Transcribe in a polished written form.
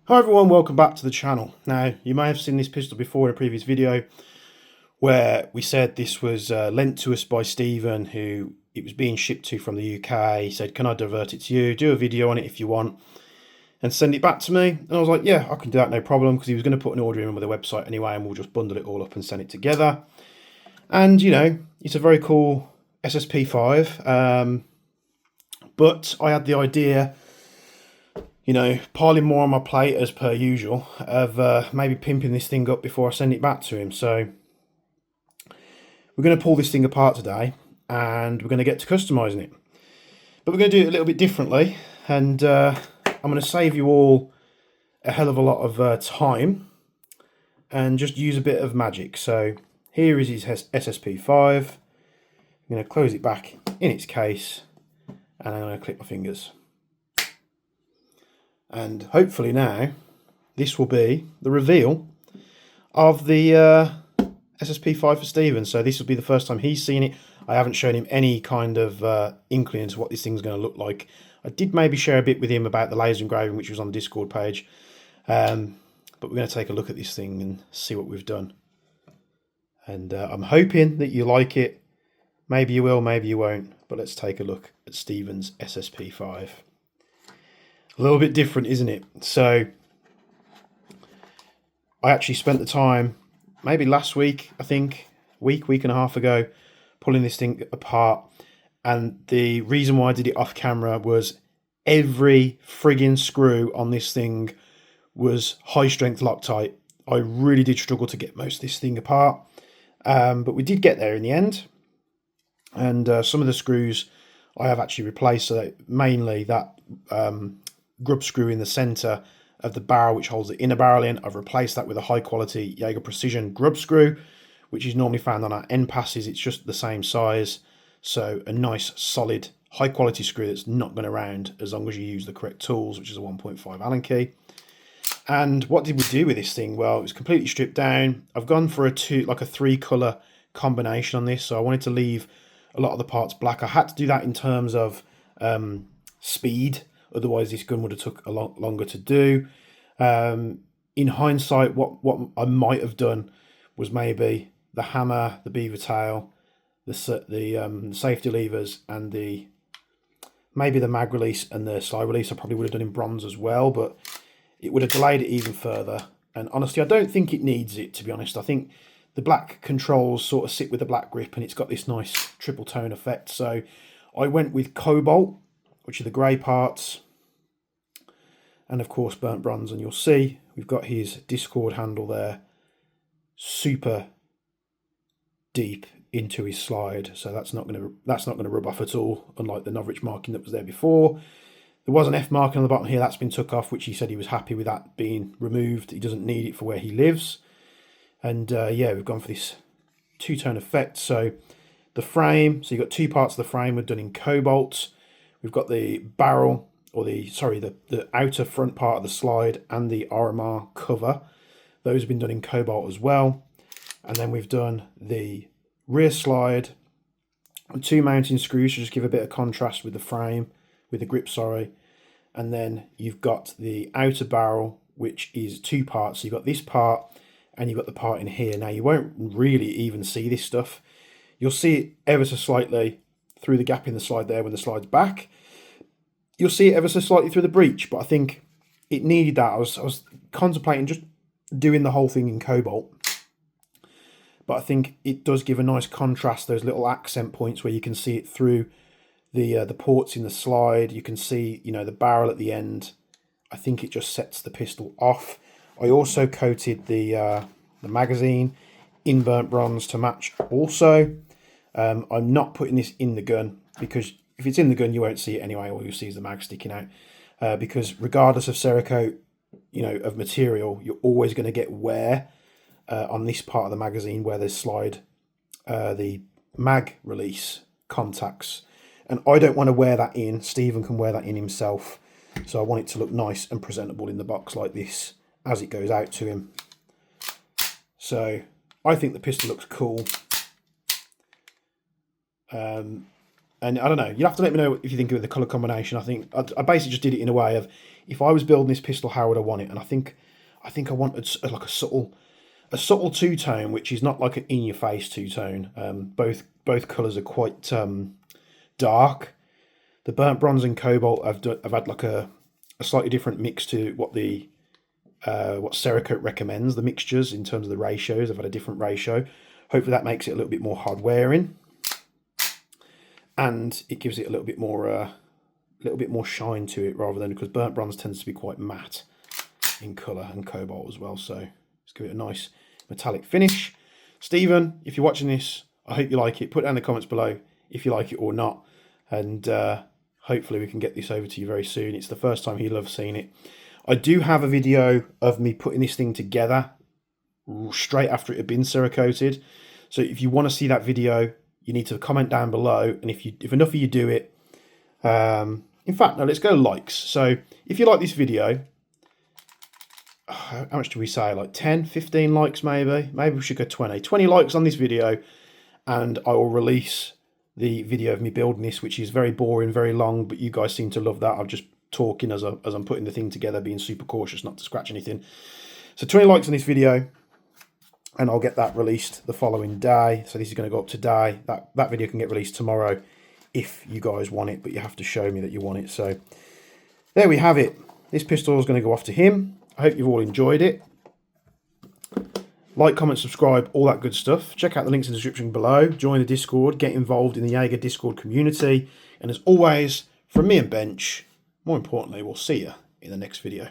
Hi everyone, welcome back to the channel. Now, you may have seen this pistol before in a previous video where we said this was lent to us by Stephen, who it was being shipped to from the UK. He said, can I divert it to you, do a video on it if you want, and send it back to me? And I was like, yeah, I can do that, no problem, because he was going to put an order in with a website anyway, and we'll just bundle it all up and send it together. And, you know, it's a very cool SSP5, but I had the idea, you know, piling more on my plate as per usual, of maybe pimping this thing up before I send it back to him. So we're going to pull this thing apart today and we're going to get to customizing it. But we're going to do it a little bit differently, and I'm going to save you all a hell of a lot of time and just use a bit of magic. So here is his SSP5. I'm going to close it back in its case and I'm going to click my fingers. And hopefully now this will be the reveal of the SSP5 for Stephen. So this will be the first time he's seen it. I haven't shown him any kind of inkling into what this thing's going to look like. I did maybe share a bit with him about the laser engraving, which was on the Discord page. But we're going to take a look at this thing and see what we've done. And I'm hoping that you like it. Maybe you will, maybe you won't. But let's take a look at Stephen's SSP5. A little bit different, isn't it? So I actually spent the time, maybe last week, I think, week and a half ago, pulling this thing apart. And the reason why I did it off camera was every frigging screw on this thing was high strength Loctite. I really did struggle to get most of this thing apart. But we did get there in the end. And some of the screws I have actually replaced, so that mainly that grub screw in the center of the barrel, which holds the inner barrel in. I've replaced that with a high quality Jaeger Precision grub screw, which is normally found on our end passes. It's just the same size, so a nice solid high quality screw that's not going to round as long as you use the correct tools, which is a 1.5 Allen key. And what did we do with this thing? Well, it was completely stripped down. I've gone for a 3 color combination on this, so I wanted to leave a lot of the parts black. I had to do that in terms of speed. Otherwise, this gun would have took a lot longer to do. In hindsight, what I might have done was maybe the hammer, the beaver tail, the safety levers, and maybe the mag release and the slide release I probably would have done in bronze as well, but it would have delayed it even further. And honestly, I don't think it needs it, to be honest. I think the black controls sort of sit with the black grip, and it's got this nice triple tone effect. So I went with cobalt, which are the grey parts, and of course burnt bronze. And you'll see we've got his Discord handle there, super deep into his slide, so that's not going to rub off at all, unlike the Novritsch marking that was there before. There was an F marking on the bottom here that's been took off, which he said he was happy with that being removed. He doesn't need it for where he lives. And yeah, we've gone for this two-tone effect. So the frame, so you've got two parts of the frame were done in cobalt. We've got the barrel, or the outer front part of the slide and the RMR cover. Those have been done in cobalt as well. And then we've done the rear slide and 2 mounting screws to just give a bit of contrast with the frame, with the grip, sorry. And then you've got the outer barrel, which is 2 parts. So you've got this part and you've got the part in here. Now you won't really even see this stuff. You'll see it ever so slightly through the gap in the slide there when the slide's back. You'll see it ever so slightly through the breech, but I think it needed that. I was contemplating just doing the whole thing in cobalt, but I think it does give a nice contrast, those little accent points where you can see it through the ports in the slide. You can see, you know, the barrel at the end. I think it just sets the pistol off. I also coated the magazine in burnt bronze to match also. I'm not putting this in the gun, because if it's in the gun you won't see it anyway. All you'll see is the mag sticking out, because regardless of Cerakote, you know, of material, you're always going to get wear on this part of the magazine where there's slide the mag release contacts, and I don't want to wear that in. Stephen can wear that in himself, so I want it to look nice and presentable in the box like this as it goes out to him. So I think the pistol looks cool. And I don't know, you'll have to let me know if you think of the colour combination. I think I basically just did it in a way of, if I was building this pistol, how would I want it? And I think I wanted like a subtle two-tone, which is not like an in-your-face two-tone. Both colours are quite dark. The burnt bronze and cobalt I've had like a slightly different mix to what Cerakote recommends, the mixtures in terms of the ratios. I've had a different ratio. Hopefully that makes it a little bit more hard wearing, and it gives it a little bit more shine to it, rather than, because burnt bronze tends to be quite matte in colour, and cobalt as well. So let's give it a nice metallic finish. Stephen, if you're watching this, I hope you like it. Put it down in the comments below if you like it or not, and hopefully we can get this over to you very soon. It's the first time he'll have seen it. I do have a video of me putting this thing together straight after it had been Cerakoted. So if you want to see that video, you need to comment down below. And if enough of you do it, in fact, no, let's go likes. So if you like this video, how much do we say? Like 10, 15 likes maybe? Maybe we should go 20. 20 likes on this video, and I will release the video of me building this, which is very boring, very long, but you guys seem to love that. I'm just talking as I'm putting the thing together, being super cautious not to scratch anything. So 20 likes on this video, and I'll get that released the following day. So this is going to go up today. That video can get released tomorrow if you guys want it, but you have to show me that you want it. So there we have it. This pistol is going to go off to him. I hope you've all enjoyed it. Like, comment, subscribe, all that good stuff. Check out the links in the description below. Join the Discord. Get involved in the Jaeger Discord community. And as always, from me and Bench, more importantly, we'll see you in the next video.